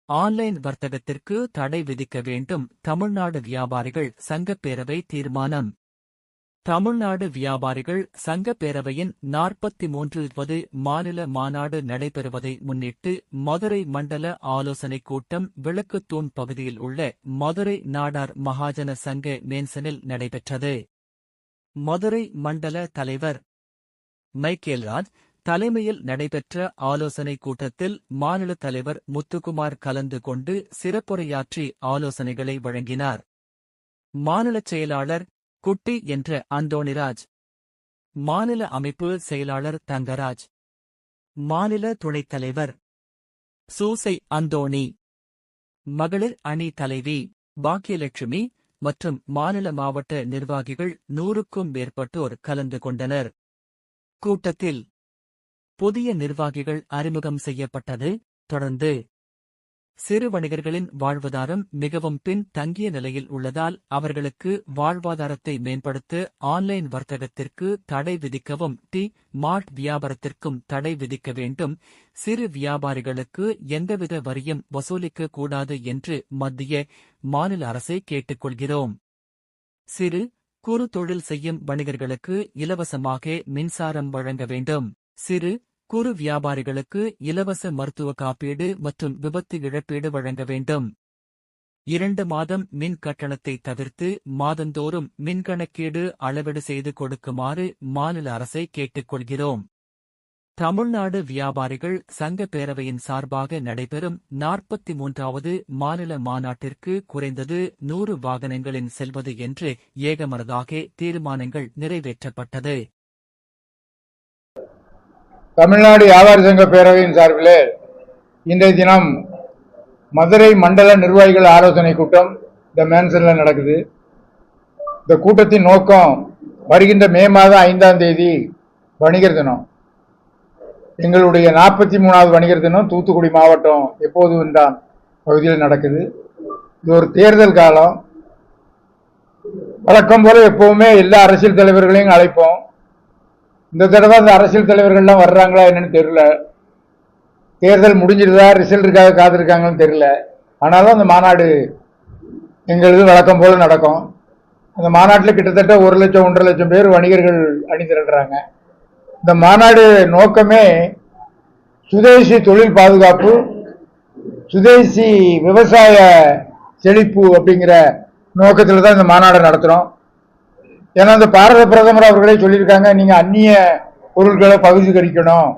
Online வர்த்தகத்திற்கு தடை விதிக்க வேண்டும் தமிழ்நாடு வியாபாரிகள் சங்கப்பேரவை தீர்மானம். தமிழ்நாடு வியாபாரிகள் சங்கப்பேரவையின் 43வது மாநில மாநாடு நடைபெறுவதை முன்னிட்டு மதுரை மண்டல ஆலோசனைக் கூட்டம் விளக்குத்தூண் பகுதியில் உள்ள மதுரை நாடார் மகாஜன சங்க மேன்சனில் நடைபெற்றது. மதுரை மண்டல தலைவர் மைக்கேல்ராஜ் தலைமையில் நடைபெற்ற ஆலோசனைக் கூட்டத்தில் மாநில தலைவர் முத்துக்குமார் கலந்து கொண்டு சிறப்புரையாற்றி ஆலோசனைகளை வழங்கினார். மாநில செயலாளர் குட்டி என்ற அந்தோணிராஜ், மாநில அமைப்பு செயலாளர் தங்கராஜ், மாநில துணைத் தலைவர் சூசை அந்தோணி, மகளிர் அணி தலைவி பாக்கியலட்சுமி மற்றும் மாநில மாவட்ட நிர்வாகிகள் 100க்கும் மேற்பட்டோர் கலந்து கொண்டனர். கூட்டத்தில் புதிய நிர்வாகிகள் அறிமுகம் செய்யப்பட்டது. தொடர்ந்து சிறு வணிகர்களின் வாழ்வாதாரம் மிகவும் பின் தங்கிய நிலையில் உள்ளதால் அவர்களுக்கு வாழ்வாதாரத்தை மேம்படுத்த ஆன்லைன் வர்த்தகத்திற்கு தடை விதிக்கவும் மார்ட் வியாபாரத்திற்கும் தடை விதிக்க வேண்டும். சிறு வியாபாரிகளுக்கு எந்தவித வரியும் வசூலிக்க கூடாது என்று மத்திய மாநில அரசை கேட்டுக்கொள்கிறோம். சிறு குறு தொழில் செய்யும் வணிகர்களுக்கு இலவசமாக மின்சாரம் வழங்க வேண்டும். சிறு குறு வியாபாரிகளுக்கு இலவச மருத்துவ காப்பீடு மற்றும் விபத்து இழப்பீடு வழங்க வேண்டும். 2 மாதம் மின் கட்டணத்தை தவிர்த்து மாதந்தோறும் மின்கணக்கீடு அளவீடு செய்து கொடுக்குமாறு மாநில அரசை கேட்டுக்கொள்கிறோம். தமிழ்நாடு வியாபாரிகள் சங்க பேரவையின் சார்பாக நடைபெறும் 43வது மாநில மாநாட்டிற்கு குறைந்தது 100 வாகனங்களின் செல்வது என்று ஏகமனதாக தீர்மானங்கள் நிறைவேற்றப்பட்டது. தமிழ்நாடு வியாபாரி சங்க பேரவையின் சார்பிலே இன்றைய தினம் மதுரை மண்டல நிர்வாகிகள் ஆலோசனை கூட்டம் இந்த மேன்சன்ல நடக்குது. இந்த கூட்டத்தின் நோக்கம் வருகின்ற மே மாதம் 5ஆம் தேதி வணிகர் தினம். எங்களுடைய 43வது வணிகர் தினம் தூத்துக்குடி மாவட்டம் எப்போதும் தான் பகுதியில் நடக்குது. இது ஒரு தேர்தல் காலம். வழக்கம் போல எப்பவுமே எல்லா அரசியல் தலைவர்களையும் அழைப்போம். இந்த தடவை அந்த அரசியல் தலைவர்கள்லாம் வர்றாங்களா என்னன்னு தெரியல. தேர்தல் முடிஞ்சிருதா ரிசல்ட்டுக்காக காத்திருக்காங்கன்னு தெரியல. ஆனாலும் அந்த மாநாடு எங்களது வழக்கம் போல நடக்கும். அந்த மாநாட்டில் கிட்டத்தட்ட 1 லட்சம் 1.5 லட்சம் பேர் வணிகர்கள் அணி திரண்டுறாங்க. இந்த மாநாடு நோக்கமே சுதேசி தொழில் பாதுகாப்பு, சுதேசி விவசாய செழிப்பு அப்படிங்கிற நோக்கத்தில் தான் இந்த மாநாடு நடத்துகிறோம். ஏன்னா இந்த பாரத பிரதமர் அவர்களே சொல்லியிருக்காங்க, நீங்க அந்நிய பொருட்களை பகுதிகரிக்கணும்,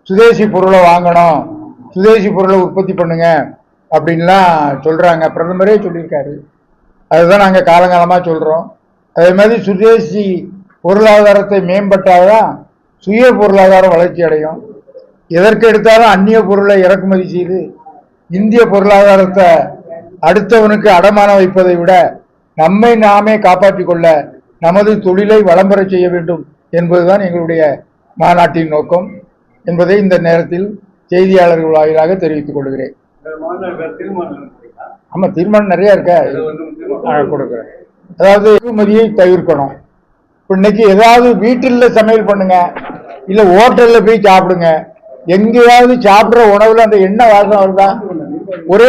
சுதேசி பொருளை வாங்கணும், சுதேசி பொருளை உற்பத்தி பண்ணுங்க அப்படின்லாம் சொல்றாங்க. பிரதமரே சொல்லியிருக்காரு. அதுதான் நாங்கள் காலங்காலமாக சொல்றோம். அதே மாதிரி சுதேசி பொருளாதாரத்தை மேம்பட்டால்தான் சுய பொருளாதாரம் வளர்ச்சி அடையும். எதற்கு எடுத்தாலும் அந்நிய பொருளை இறக்குமதி செய்து இந்திய பொருளாதாரத்தை அடுத்தவனுக்கு அடமான வைப்பதை விட நம்மை நாமே காப்பாற்றிக் கொள்ள நமது தொழிலை வளம்பெற செய்ய வேண்டும் என்பதுதான் எங்களுடைய மாநாட்டின் நோக்கம் என்பதை இந்த நேரத்தில் செய்தியாளர்கள் வாயிலாக தெரிவித்துக் கொள்கிறேன். ஆமா, தீர்மானம் நிறைய இருக்க கொடுக்கிறேன். அதாவது இறக்குமதியை தவிர்க்கணும். இன்னைக்கு ஏதாவது வீட்டில் சமையல் பண்ணுங்க, இல்ல ஹோட்டல்ல போய் சாப்பிடுங்க. எங்கேயாவது சாப்பிடுற உணவுல அந்த எண்ணெய் வாசம் வருதா? ஒரு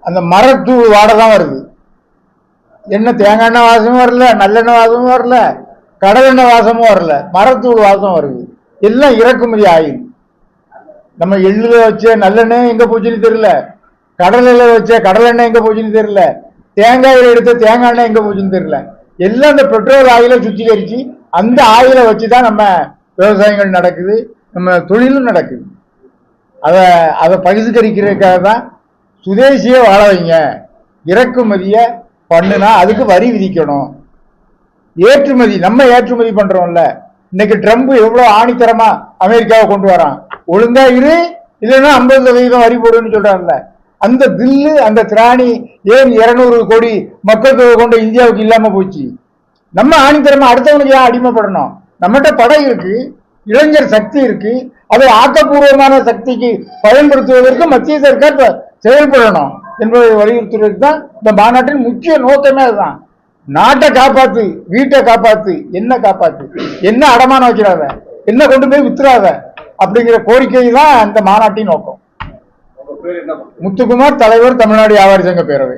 அந்த மரத்தூள் வாடை தான் வருது. என்ன தேங்காய் எண்ணெய் வாசமும் வரல, நல்லெண்ணெய் வாசமும் வரல, கடலெண்ணெய் வாசமும் வரல, மரத்தூள் வாசம் வருது. எல்லாம் இறக்குமதி ஆயில். நம்ம எள்ளுல வச்ச நல்லெண்ணெய் எங்க போச்சுன்னு தெரியல, கடலையில வச்ச கடலெண்ணெய் எங்க போச்சுன்னு தெரியல, தேங்காயில எடுத்த தேங்காய் எண்ணெய் எங்க போச்சுன்னு தெரியல. எல்லாம் இந்த பெட்ரோல் ஆயிலை சுத்திகரிச்சு அந்த ஆயிலை வச்சுதான் நம்ம விவசாயங்கள் நடக்குது, நம்ம தொழிலும் நடக்குது. அதை பகிஷ்கரிக்கிறதுக்காக தான் சுதேசிய வாழ வைங்க, இறக்குமதிய பண்ணுனா அதுக்கு வரி விதிக்கணும். ஏற்றுமதி நம்ம ஏற்றுமதி பண்றோம்ல. இன்னைக்கு ட்ரம்ப் எவ்வளவு ஆணித்தரமா அமெரிக்காவை கொண்டு வரான். ஒழுங்கா இரு, இல்லைன்னா 50% வரி போடுன்னு சொல்றாங்கல்ல. அந்த பில்லு, அந்த திராணி ஏன் 200 கோடி மக்கள் தொகை கொண்ட இந்தியாவுக்கு இல்லாம போச்சு? நம்ம ஆணித்தரமா அடுத்தவனுக்கு ஏன் அடிமைப்படணும்? நம்மகிட்ட படை இருக்கு, இளைஞர் சக்தி இருக்கு. அதை ஆக்கப்பூர்வமான சக்திக்கு பயன்படுத்துவதற்கு மத்திய சர்க்கார் செயல்படணும் என்பதை வலியுறுத்துவதற்கு தான் இந்த மாநாட்டின் முக்கிய நோக்கமே அதுதான். நாட்டை காப்பாத்து, வீட்டை காப்பாத்து, என்ன காப்பாத்து, என்ன அடமானம் வைக்கிறாத, என்ன கொண்டு போய் வித்துறாத, அப்படிங்கிற கோரிக்கை தான் இந்த மாநாட்டின் நோக்கம். முத்துக்குமார், தலைவர், தமிழ்நாடு வியாபாரி சங்க பேரவை.